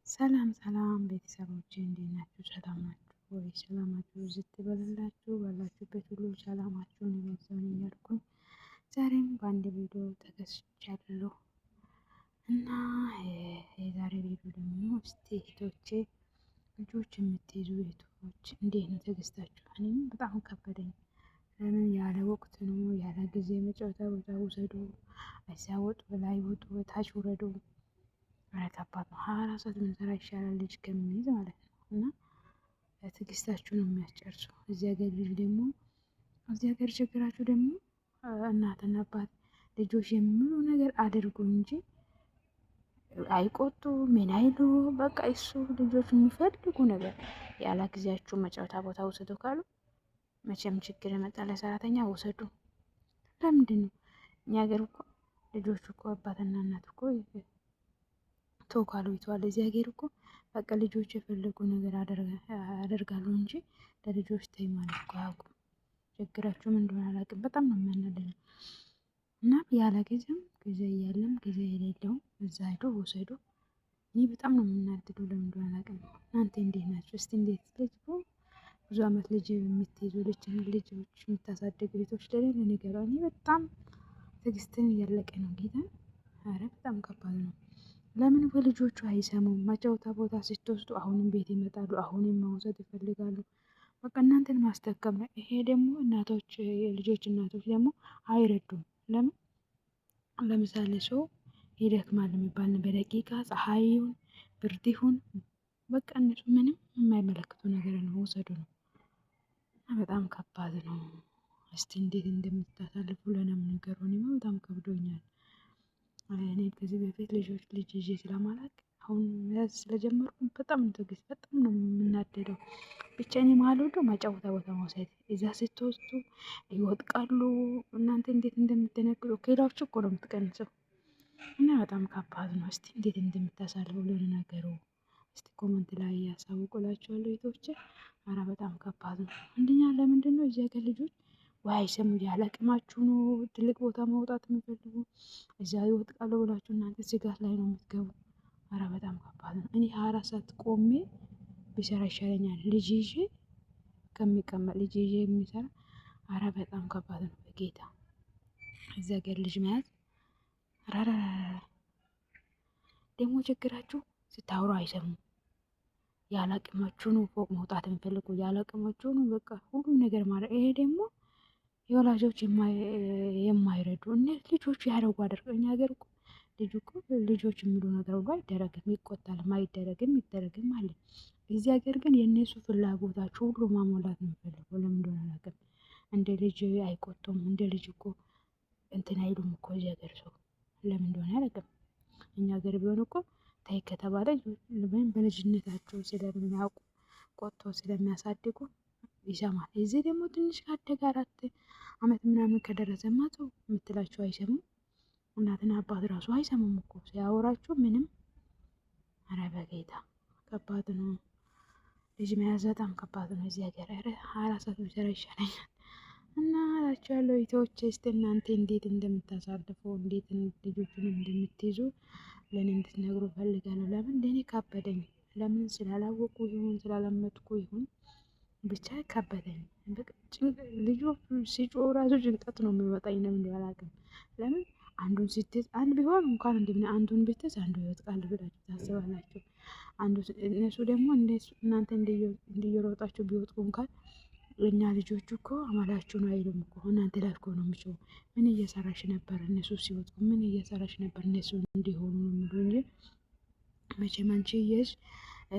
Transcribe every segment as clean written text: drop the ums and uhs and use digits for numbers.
ሰላም ሰላም ቤተሰቦቼ እንዴት ናችሁ? ሰላም ናችሁ ወይ? ሰላማችሁ ዝት ይበልላችሁ። ባላችሁበት ሁሉ ሰላማችሁን ይበዛውን እያልኩኝ ዛሬም በአንድ ቪዲዮ ተከስቻለሁ እና የዛሬ ቪዲዮ ደግሞ እስቲ እህቶቼ ልጆች የምትይዙ እህቶች እንዴት ነው ትዕግስታችሁ? እኔም በጣም ከበደኝ። ለምን ያለ ወቅት ነው ያለ ጊዜ መጫወቻ ቦታ ውሰዱ፣ አይሳወጡ፣ ላይ ወጡ፣ ታች ውረዱ። ከባድ ነው። 24 ሰዓት ብንሰራ ይሻላል ልጅ ከሚይዝ ማለት ነው። እና ትዕግስታችሁ ነው የሚያስጨርሰው። እዚህ ሀገር ልጅ ደግሞ እዚህ ሀገር ችግራችሁ ደግሞ እናትና አባት ልጆች የሚሉ ነገር አድርጉ እንጂ አይቆጡ ምን አይሉ። በቃ እሱ ልጆች የሚፈልጉ ነገር ያለ ጊዜያችሁ መጫወቻ ቦታ ውሰዱ ካሉ መቼም ችግር የመጣ ለሰራተኛ ውሰዱ። ለምንድን ነው እኛ ሀገር እኮ ልጆች እኮ አባትና እናት እኮ ተወካሉ ይተዋል። እዚህ ሀገር እኮ በቃ ልጆች የፈለጉ ነገር አደርጋሉ እንጂ ለልጆች ተይ ማለት እኮ አያውቁም። ችግራችሁ ምን እንደሆነ አላውቅም። በጣም ነው የሚያናደኝ። እና ያለ ጊዜም ጊዜ እያለም ጊዜ የሌለውም እዛ ሄዶ ወሰዱ። እኔ በጣም ነው የምናድደው። ለምን እንደሆነ አላውቅም። እናንተ እንዴት ናቸው? እስቲ እንዴት ልጅ ብዙ አመት ልጅ የምትይዙ ልጆች የምታሳድጉ ቤቶች ለሌለ ነገር እኔ በጣም ትዕግስትን እያለቀ ነው ጌታ። አረ በጣም ከባድ ነው። ለምን በልጆቹ አይሰሙም? መጫወቻ ቦታ ስትወስዱ አሁንም ቤት ይመጣሉ፣ አሁንም መውሰድ ይፈልጋሉ። በቃ እናንተን ማስጠቀም ነው። ይሄ ደግሞ እናቶች የልጆች እናቶች ደግሞ አይረዱም። ለምን ለምሳሌ ሰው ይደክማል የሚባል በደቂቃ ፀሐይ ይሁን ብርድ ይሁን በቃ እነሱ ምንም የማይመለከቱ ነገር ነው፣ ውሰዱ ነው። በጣም ከባድ ነው። እስቲ እንዴት እንደምታሳልፉ ለነም ነገር ሆነ በጣም ከብዶኛል። እኔ ከዚህ በፊት ልጅ ይዤ ስለማላውቅ አሁን መያዝ ስለጀመርኩ በጣም ትዕግስት በጣም ነው የምናደደው። ብቻ እኔ የማልወደው መጫወቻ ቦታ መውሰድ። እዛ ስትወስዱ ይወድቃሉ። እናንተ እንዴት እንደምትደነግጡ ኬላችሁ እኮ ነው የምትቀንሰው። እና በጣም ከባድ ነው። እስቲ እንዴት እንደምታሳልፉ ለነገሩ እስቲ ኮመንት ላይ ያሳውቁላችኋለሁ እህቶቼ። ኧረ በጣም ከባድ ነው። አንደኛ ለምንድን ነው እዚህ ሀገር ልጆች ወይ አይሰሙ ያለ አቅማችሁ ነው ትልቅ ቦታ መውጣት የሚፈልጉ እዛ ይወጥቃሉ ብላችሁ እናንተ ስጋት ላይ ነው የምትገቡ። አረ በጣም ከባድ ነው። እኔ 24 ሰዓት ቆሜ ብሰራ ይሻለኛል ልጅ ይዤ ከሚቀመጥ ልጅ ይዤ የሚሰራ። አረ በጣም ከባድ ነው በጌታ እዚህ ሀገር ልጅ መያዝ። አረ ደግሞ ችግራችሁ ስታወሩ አይሰሙም። ያለ አቅማችሁ ነው ፎቅ መውጣት የሚፈልጉ ያለ አቅማችሁ ነው በቃ ሁሉም ነገር ማለት። ይሄ ደግሞ የወላጆች የማይረዱ እነዚህ ልጆቹ ያደረጉ አደርገኛ ሀገር እኮ ልጅ እኮ ልጆች የሚሉ ነገር ሁሉ አይደረግም፣ ይቆጣልም፣ አይደረግም፣ ይደረግም አለ። እዚህ ሀገር ግን የእነሱ ፍላጎታቸው ሁሉ ማሟላት ነው የሚፈልገው። ለምን እንደሆነ አላውቅም። እንደ ልጅ አይቆጡም። እንደ ልጅ እኮ እንትን አይሉም እኮ እዚህ ሀገር ሰው ለምን እንደሆነ አላውቅም። እኛ ሀገር ቢሆን እኮ ታይ ከተባለ ወይም በልጅነታቸው ስለሚያውቁ ቆጥቶ ስለሚያሳድጉ ይሰማል። እዚህ ደግሞ ትንሽ ካደገ 4 አመት ምናምን ከደረሰማ ሰው የምትላቸው አይሰሙም። እናትና አባት ራሱ አይሰሙም እኮ ሲያወራችሁ ምንም። አረ በጌታ ከባድ ነው። ልጅ መያዝ በጣም ከባድ ነው እዚህ ሀገር። አረ 24 ሰዓት ብሰራ ይሻለኛል። እና እላችኋለሁ ኢትዮቼ እስቲ እናንተ እንዴት እንደምታሳልፉ እንዴት ልጆቹን እንደምትይዙ ለእኔ እንድትነግሩ ፈልጋለሁ። ለምን ለእኔ ካበደኝ። ለምን ስላላወቁ ይሁን ስላላመጥኩ ይሁን ብቻ ከበደኝ። ልጁ ሲጮህ ራሱ ጭንቀት ነው የሚወጣኝ። ለምን አላውቅም። ለምን አንዱን ስትይዝ አንድ ቢሆን እንኳን አንዱን ብትይዝ አንዱ ይወጥቃል ብላችሁ ታስባላችሁ። እነሱ ደግሞ እናንተ እንዲየሮጣችሁ ቢወጥቁ እንኳን እኛ ልጆቹ እኮ አመላችሁ ነው አይሉም እኮ እናንተ ላይ እኮ ነው የሚጮው። ምን እየሰራሽ ነበር እነሱ ሲወጥቁ ምን እየሰራሽ ነበር እነሱ እንዲሆኑ ነው የሚሉ እንጂ መቼም አንቺ እየሽ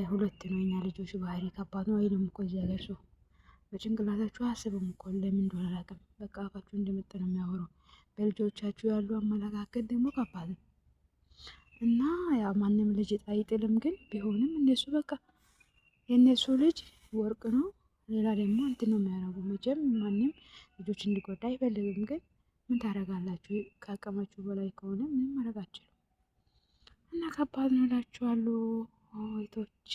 ሁለት ነው የኛ ልጆች ባህሪ ከባድ ነው አይሉም እኮ እዚህ ሀገር ሰው በጭንቅላታችሁ አስብም እኮ ለምን እንደሆነ አላውቅም። በቃ አፋችሁ እንደመጣ ነው የሚያወራው። በልጆቻችሁ ያሉ አመለካከት ደግሞ ከባድ ነው። እና ያው ማንም ልጅ አይጥልም፣ ግን ቢሆንም እነሱ በቃ የእነሱ ልጅ ወርቅ ነው። ሌላ ደግሞ እንትን ነው የሚያደርጉ። መቼም ማንም ልጆች እንዲጎዳ አይፈልግም፣ ግን ምን ታደርጋላችሁ? ከአቅማችሁ በላይ ከሆነ ምንም ማድረግ አትችሉም። እና ከባድ ነው እላችኋለሁ እህቶቼ።